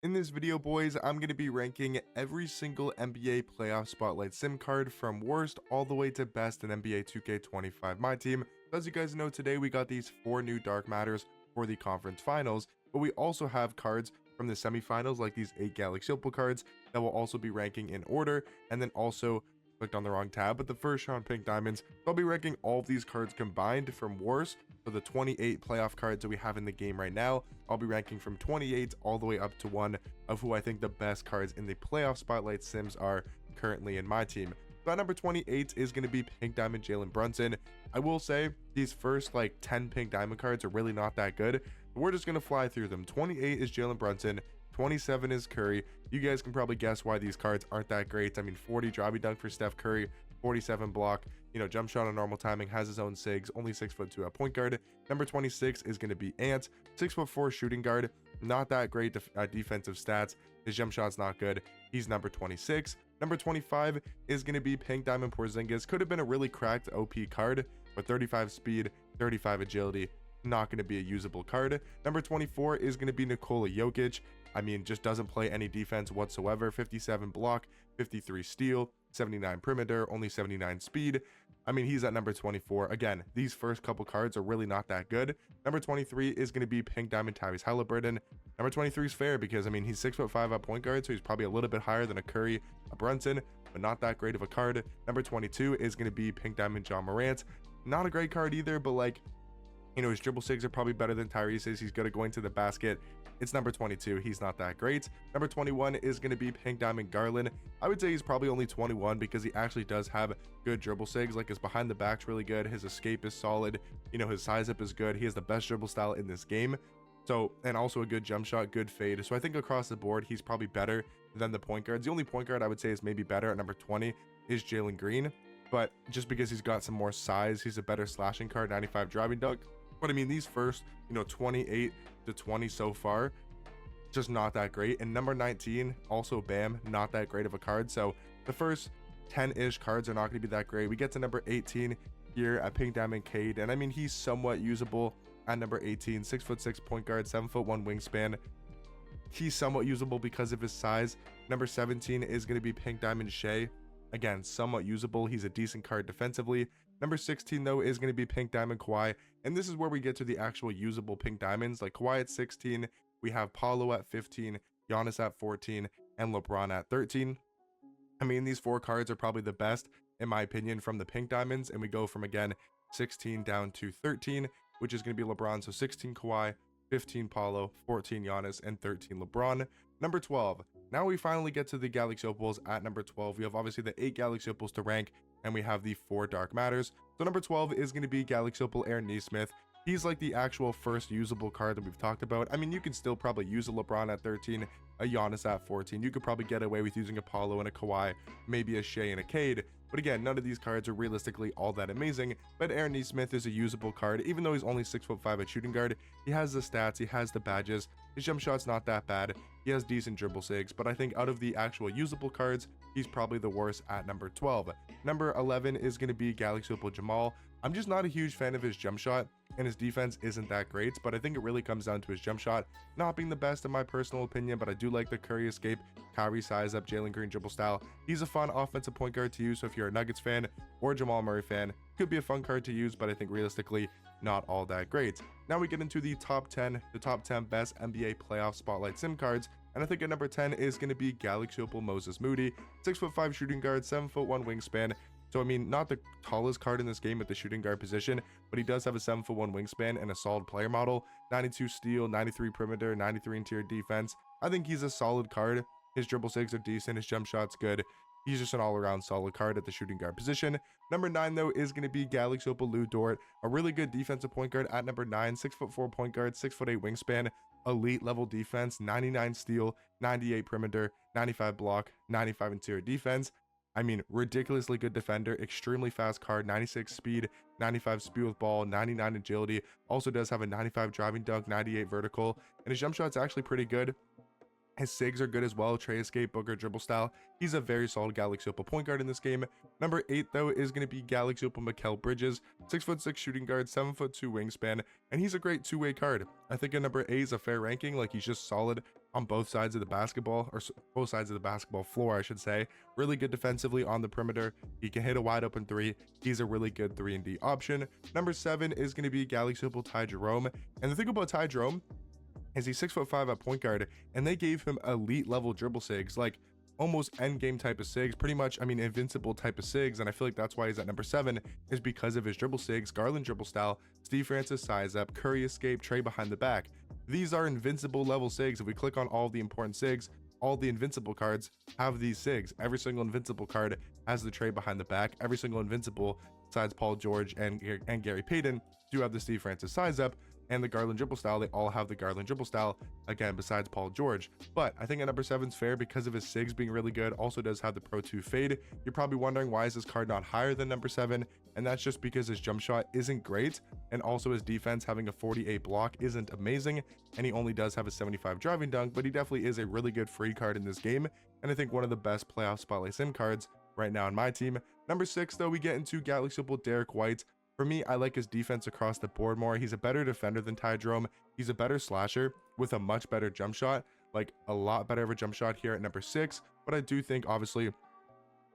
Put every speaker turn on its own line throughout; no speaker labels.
In this video, boys, I'm going to be ranking every single NBA playoff spotlight sim card from worst all the way to best in NBA 2K25 Myteam. As you guys know, today we got these 4 new Dark Matters for the conference finals, but we also have cards from the semifinals like these 8 Galaxy Opal cards that will also be ranking in order, and then also clicked on the wrong tab, but the first round pink diamonds. I'll be ranking all of these cards combined from worst for the 28 playoff cards that we have in the game right now. I'll be ranking from 28 all the way up to 1 of who I think the best cards in the playoff spotlight sims are currently in my team. So at number 28 is going to be pink diamond Jalen Brunson. I will say these first like 10 pink diamond cards are really not that good, but we're just going to fly through them. 28 is Jalen Brunson, 27 is Curry. You guys can probably guess why these cards aren't that great. I mean, 40 driving dunk for Steph Curry, 47 block, jump shot on normal timing, has his own sigs, only 6'2" at point guard. Number 26 is going to be Ant, 6'4" shooting guard, not that great defensive stats. His jump shot's not good. He's number 26. Number 25 is going to be pink diamond Porzingis. Could have been a really cracked OP card, but 35 speed, 35 agility, not going to be a usable card. Number 24 is going to be Nikola Jokic. I mean, just doesn't play any defense whatsoever. 57 block, 53 steal, 79 perimeter, only 79 speed. I mean, he's at number 24. Again, these first couple cards are really not that good. Number 23 is going to be pink diamond Tyrese Halliburton. Number 23 is fair because, I mean, he's 6'5" at point guard, so he's probably a little bit higher than a Curry, a Brunson, but not that great of a card. Number 22 is going to be pink diamond John Morant. Not a great card either, but like, his dribble sigs are probably better than Tyrese's. He's good at going to the basket. It's number 22. He's not that great. Number 21 is going to be pink diamond Garland. I would say he's probably only 21 because he actually does have good dribble sigs. Like, his behind the back's really good. His escape is solid. His size up is good. He has the best dribble style in this game. So, and also a good jump shot, good fade. So I think across the board, he's probably better than the point guards. The only point guard I would say is maybe better at number 20 is Jalen Green. But just because he's got some more size, he's a better slashing card, 95 driving dunk. But I mean, these first, 28 to 20 so far, just not that great. And number 19, also Bam, not that great of a card. So the first 10-ish cards are not going to be that great. We get to number 18 here at pink diamond Cade, and I mean, he's somewhat usable at number 18. 6'6" point guard, 7'1" wingspan. He's somewhat usable because of his size. Number 17 is going to be pink diamond Shea. Again, somewhat usable. He's a decent card defensively. Number 16, though, is going to be pink diamond Kawhi. And this is where we get to the actual usable pink diamonds. Like Kawhi at 16, we have Paulo at 15, Giannis at 14, and LeBron at 13. I mean, these 4 cards are probably the best, in my opinion, from the pink diamonds. And we go from, again, 16 down to 13, which is going to be LeBron. So 16 Kawhi, 15 Paulo, 14 Giannis, and 13 LeBron. Number 12. Now we finally get to the Galaxy Opals at number 12. We have obviously the 8 Galaxy Opals to rank, and we have the 4 Dark Matters. So number 12 is going to be Galaxy Opal Aaron Nesmith. He's like the actual first usable card that we've talked about. I mean, you can still probably use a LeBron at 13, a Giannis at 14. You could probably get away with using a Paulo and a Kawhi, maybe a Shea and a Cade. But again, none of these cards are realistically all that amazing. But Aaron Nesmith is a usable card. Even though he's only 6'5" at shooting guard, he has the stats, he has the badges. His jump shot's not that bad. He has decent dribble sigs, but I think out of the actual usable cards, he's probably the worst at number 12. Number 11 is going to be Galaxy Opal Jamal. I'm just not a huge fan of his jump shot, and his defense isn't that great, but I think it really comes down to his jump shot not being the best in my personal opinion. But I do like the Curry escape, Kyrie size up, Jalen Green dribble style. He's a fun offensive point guard to use, so if you're a Nuggets fan or Jamal Murray fan, could be a fun card to use, but I think realistically not all that great. Now we get into the top 10 best NBA playoff spotlight sim cards, and I think at number 10 is going to be Galaxy Opal Moses Moody. 6'5" shooting guard, 7'1" wingspan. So I mean, not the tallest card in this game at the shooting guard position, but he does have a 7'1" wingspan and a solid player model. 92 steal, 93 perimeter, 93 interior defense. I think he's a solid card. His dribble sigs are decent, his jump shot's good. He's just an all-around solid card at the shooting guard position. Number 9, though, is going to be Galaxy Opal Lou Dort, a really good defensive point guard at number 9, 6'4" point guard, 6'8" wingspan, elite level defense, 99 steal, 98 perimeter, 95 block, 95 interior defense. I mean, ridiculously good defender, extremely fast card, 96 speed, 95 speed with ball, 99 agility. Also does have a 95 driving dunk, 98 vertical, and his jump shot's actually pretty good. His sigs are good as well, tray escape, Booker dribble style. He's a very solid Galaxy Opal point guard in this game. Number 8, though, is going to be Galaxy Opal Mikal Bridges, 6'6" shooting guard, 7'2" wingspan, and he's a great two-way card. I think a number 8 is a fair ranking. Like, he's just solid on both sides of the basketball, or both sides of the basketball floor, I should say. Really good defensively on the perimeter. He can hit a wide open three. He's a really good 3-and-D option. Number 7 is going to be Galaxy Opal Tai Jerome. And the thing about Tai Jerome is he's 6'5" at point guard, and they gave him elite level dribble sigs, like almost end game type of sigs, pretty much, I mean, invincible type of sigs. And I feel like that's why he's at number 7, is because of his dribble sigs, Garland dribble style, Steve Francis size up, Curry escape, Trey behind the back. These are invincible level sigs. If we click on all the important sigs, all the invincible cards have these sigs. Every single invincible card has the Trey behind the back. Every single invincible, besides Paul George and Gary Payton, do have the Steve Francis size up. And the Garland dribble style, they all have the Garland dribble style, again, besides Paul George. But I think at number 7's fair because of his sigs being really good. Also does have the Pro 2 fade. You're probably wondering, why is this card not higher than number 7? And that's just because his jump shot isn't great, and also his defense, having a 48 block, isn't amazing, and he only does have a 75 driving dunk. But he definitely is a really good free card in this game, and I think one of the best playoff spotlight sim cards right now in my team. Number 6, though, we get into Galaxy Opal Derek White. For me, I like his defense across the board more. He's a better defender than Tai Jerome. He's a better slasher with a much better jump shot, like a lot better of a jump shot here at number 6. But I do think, obviously,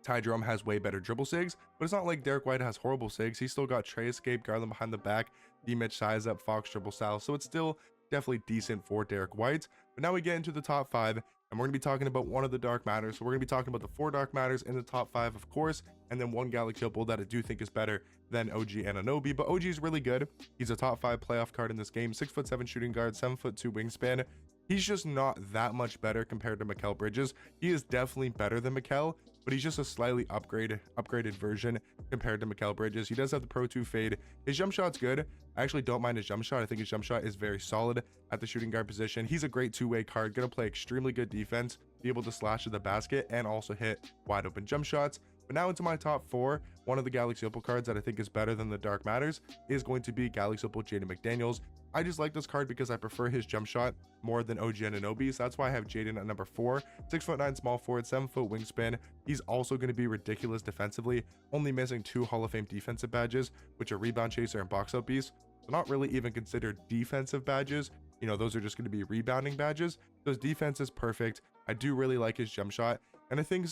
Tai Jerome has way better dribble sigs, but it's not like Derek White has horrible sigs. He's still got Trey escape, Garland behind the back, D-Mitch size up, Fox dribble style. So it's still definitely decent for Derek White. But now we get into the top 5. And we're going to be talking about one of the dark matters. So we're going to be talking about the 4 dark matters in the top 5, of course, and then one Galaxy Opal that I do think is better than OG Anunoby. But OG is really good. He's a top 5 playoff card in this game. 6'7" shooting guard, 7'2" wingspan. He's just not that much better compared to Mikal Bridges. He is definitely better than Mikal, but he's just a slightly upgraded version compared to Mikal Bridges. He does have the Pro 2 fade. His jump shot's good. I actually don't mind his jump shot. I think his jump shot is very solid at the shooting guard position. He's a great two-way card, gonna play extremely good defense, be able to slash to the basket, and also hit wide open jump shots. But now into my top 4, one of the Galaxy Opal cards that I think is better than the Dark Matters is going to be Galaxy Opal Jaden McDaniels. I just like this card because I prefer his jump shot more than OG Anunoby, so that's why I have Jaden at number 4. 6'9" small forward, 7-foot wingspan. He's also going to be ridiculous defensively, only missing 2 Hall of Fame defensive badges, which are rebound chaser and box out beast. So not really even considered defensive badges. You know, those are just going to be rebounding badges. So his defense is perfect. I do really like his jump shot, and I think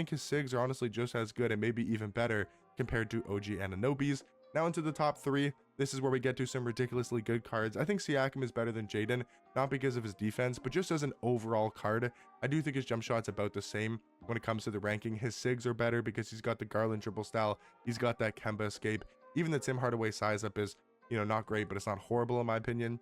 his sigs are honestly just as good and maybe even better compared to OG Anunoby's. Now into the top 3. This is where we get to some ridiculously good cards. I think Siakam is better than Jaden, not because of his defense, but just as an overall card. I do think his jump shot's about the same when it comes to the ranking. His sigs are better because he's got the Garland dribble style. He's got that Kemba escape. Even the Tim Hardaway size up is, you know, not great, but it's not horrible in my opinion.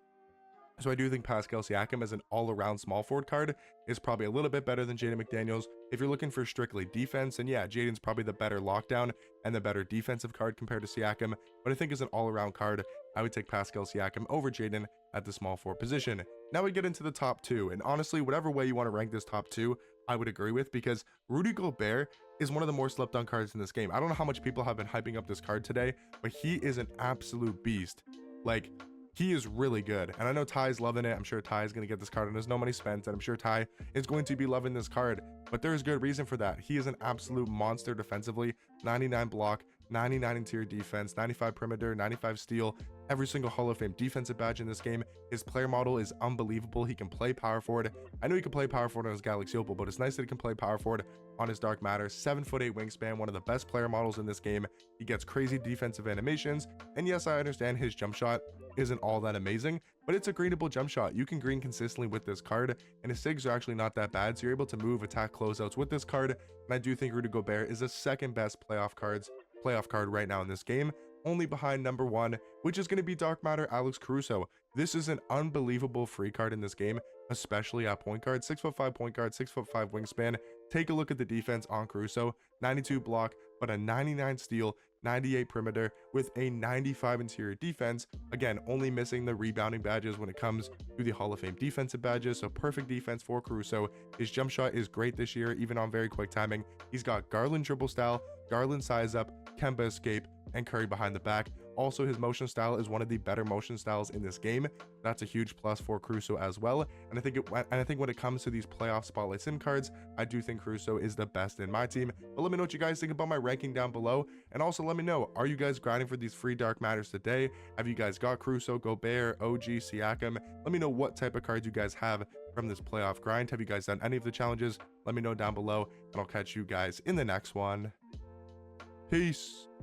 So I do think Pascal Siakam as an all-around small forward card is probably a little bit better than Jaden McDaniels. If you're looking for strictly defense, and yeah, Jaden's probably the better lockdown and the better defensive card compared to Siakam, but I think as an all-around card, I would take Pascal Siakam over Jaden at the small forward position. Now we get into the top 2, and honestly, whatever way you want to rank this top 2, I would agree with, because Rudy Gobert is one of the more slept on cards in this game. I don't know how much people have been hyping up this card today, but he is an absolute beast. Like, he is really good, and I know Ty's loving it. I'm sure Ty is going to get this card, and there's no money spent, and I'm sure Ty is going to be loving this card, but there is good reason for that. He is an absolute monster defensively. 99 block, 99 interior defense, 95 perimeter, 95 steal, every single Hall of Fame defensive badge in this game. His player model is unbelievable. He can play power forward. I know he can play power forward on his Galaxy Opal, but it's nice that he can play power forward on his Dark Matter. 7'8" wingspan, one of the best player models in this game. He gets crazy defensive animations, and yes, I understand his jump shot isn't all that amazing, but it's a greenable jump shot. You can green consistently with this card, and his sigs are actually not that bad, so you're able to move, attack closeouts with this card. And I do think Rudy Gobert is the second best playoff card right now in this game, only behind number 1, which is going to be Dark Matter Alex Caruso. This is an unbelievable free card in this game, especially at point guard. 6'5" point guard, 6'5" wingspan. Take a look at the defense on Caruso. 92 block, but a 99 steal, 98 perimeter with a 95 interior defense. Again, only missing the rebounding badges when it comes to the Hall of Fame defensive badges. So perfect defense for Caruso. His jump shot is great this year, even on very quick timing. He's got Garland dribble style, Garland size up, Kemba escape, and Curry behind the back. Also, his motion style is one of the better motion styles in this game. That's a huge plus for Caruso as well. And I think when it comes to these playoff spotlight sim cards, I do think Caruso is the best in my team. But let me know what you guys think about my ranking down below. And also let me know, are you guys grinding for these free Dark Matters today? Have you guys got Caruso, Gobert, OG, Siakam? Let me know what type of cards you guys have from this playoff grind. Have you guys done any of the challenges? Let me know down below, and I'll catch you guys in the next one. Peace.